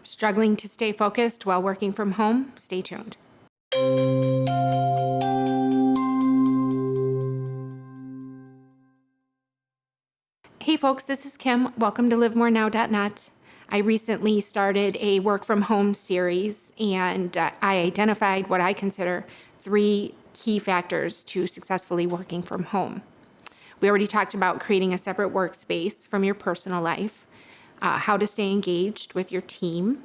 Struggling to stay focused while working from home? Stay tuned. Hey folks, this is Kim. Welcome to livemorenow.net. I recently started a work from home series, and I identified what I consider 3 key factors to successfully working from home. We already talked about creating a separate workspace from your personal life, how to stay engaged with your team,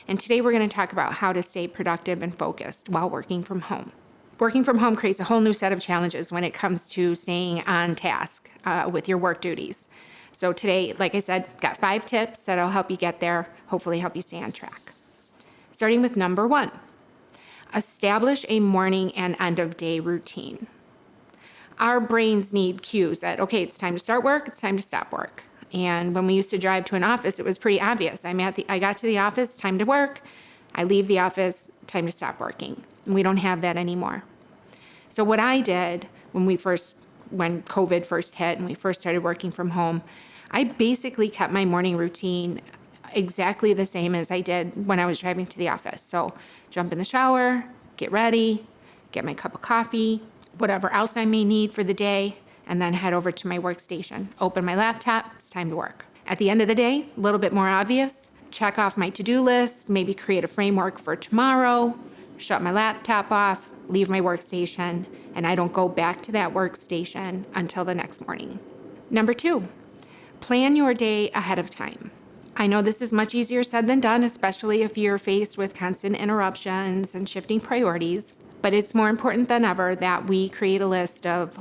and today we're going to talk about how to stay productive and focused while working from home. Working from home creates a whole new set of challenges when it comes to staying on task with your work duties. So today, like I said, got 5 tips that'll help you get there, hopefully help you stay on track. Starting with number 1, establish a morning and end of day routine. Our brains need cues that, okay, it's time to start work, it's time to stop work. And when we used to drive to an office, it was pretty obvious. I got to the office, time to work. I leave the office, time to stop working. And we don't have that anymore. So what I did when COVID first hit and we first started working from home, I basically kept my morning routine exactly the same as I did when I was driving to the office. So jump in the shower, get ready, get my cup of coffee, whatever else I may need for the day, and then head over to my workstation, open my laptop, it's time to work. At the end of the day, a little bit more obvious, check off my to-do list, maybe create a framework for tomorrow, shut my laptop off, leave my workstation, and I don't go back to that workstation until the next morning. Number 2, plan your day ahead of time. I know this is much easier said than done, especially if you're faced with constant interruptions and shifting priorities, but it's more important than ever that we create a list of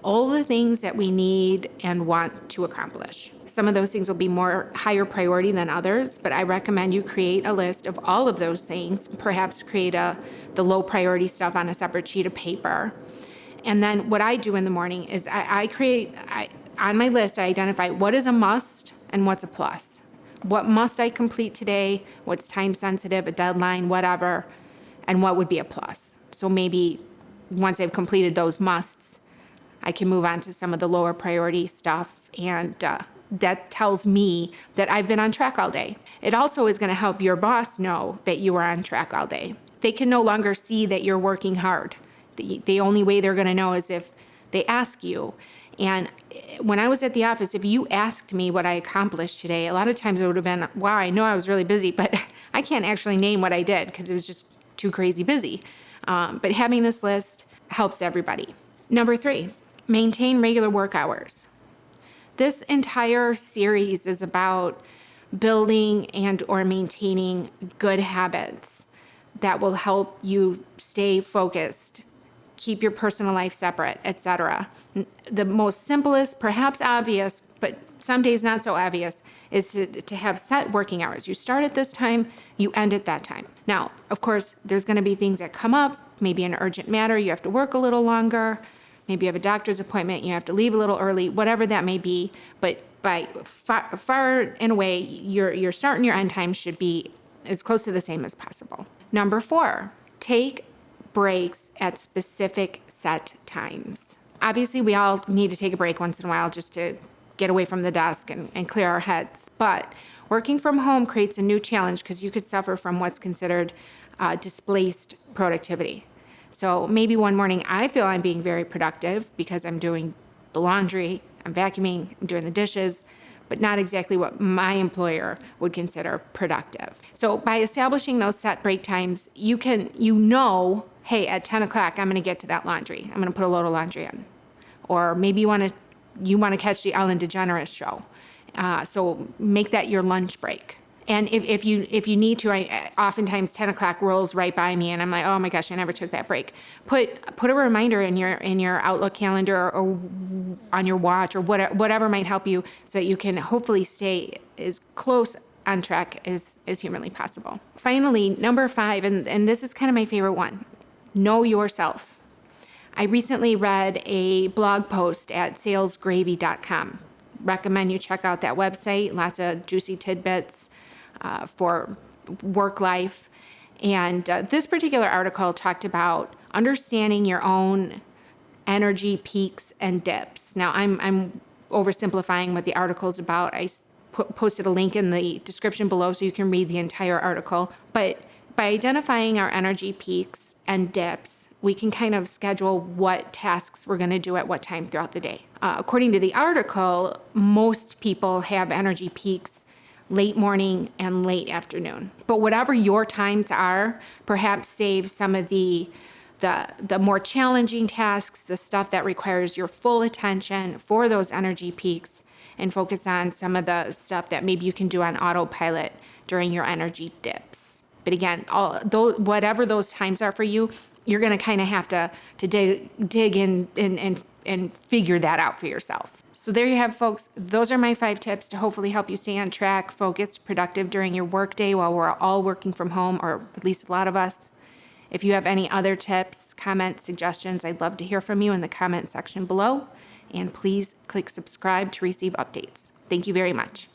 all the things that we need and want to accomplish. Some of those things will be higher priority than others, but I recommend you create a list of all of those things, perhaps create the low priority stuff on a separate sheet of paper. And then what I do in the morning is on my list, I identify what is a must and what's a plus. What must I complete today? What's time sensitive, a deadline, whatever, and what would be a plus. So maybe once I've completed those musts, I can move on to some of the lower priority stuff, and that tells me that I've been on track all day. It also is going to help your boss know that you are on track all day. They can no longer see that you're working hard. The only way they're going to know is if they ask you. And when I was at the office, if you asked me what I accomplished today, a lot of times it would have been, wow, I know I was really busy, but I can't actually name what I did because it was just too crazy busy. But having this list helps everybody. Number 3, maintain regular work hours. This entire series is about building and or maintaining good habits that will help you stay focused, keep your personal life separate, etc. The most simplest, perhaps obvious, but some days not so obvious, is to have set working hours. You start at this time, you end at that time. Now, of course, there's going to be things that come up, maybe an urgent matter, you have to work a little longer, maybe you have a doctor's appointment, you have to leave a little early, whatever that may be, but by far and away, your start and your end time should be as close to the same as possible. Number 4, take breaks at specific set times. Obviously, we all need to take a break once in a while just to get away from the desk and clear our heads. But working from home creates a new challenge because you could suffer from what's considered displaced productivity. So maybe one morning I feel I'm being very productive because I'm doing the laundry, I'm vacuuming, I'm doing the dishes, but not exactly what my employer would consider productive. So by establishing those set break times, you know, hey, at 10 o'clock, I'm gonna get to that laundry. I'm gonna put a load of laundry in. Or maybe you wanna catch the Ellen DeGeneres show. So make that your lunch break. And if you need to, oftentimes 10 o'clock rolls right by me and I'm like, oh my gosh, I never took that break. Put a reminder in your Outlook calendar or on your watch or whatever might help you so that you can hopefully stay as close on track as humanly possible. Finally, number 5, and this is kind of my favorite one, know yourself. I recently read a blog post at salesgravy.com. Recommend you check out that website, lots of juicy tidbits for work life. And this particular article talked about understanding your own energy peaks and dips. Now, I'm oversimplifying what the article is about. I posted a link in the description below so you can read the entire article. But by identifying our energy peaks and dips, we can kind of schedule what tasks we're going to do at what time throughout the day. According to the article, most people have energy peaks late morning and late afternoon. But whatever your times are, perhaps save some of the more challenging tasks, the stuff that requires your full attention for those energy peaks, and focus on some of the stuff that maybe you can do on autopilot during your energy dips. But again, whatever those times are for you, you're going to kind of have to dig in and figure that out for yourself. So there you have, folks. Those are my 5 tips to hopefully help you stay on track, focused, productive during your workday while we're all working from home, or at least a lot of us. If you have any other tips, comments, suggestions, I'd love to hear from you in the comment section below. And please click subscribe to receive updates. Thank you very much.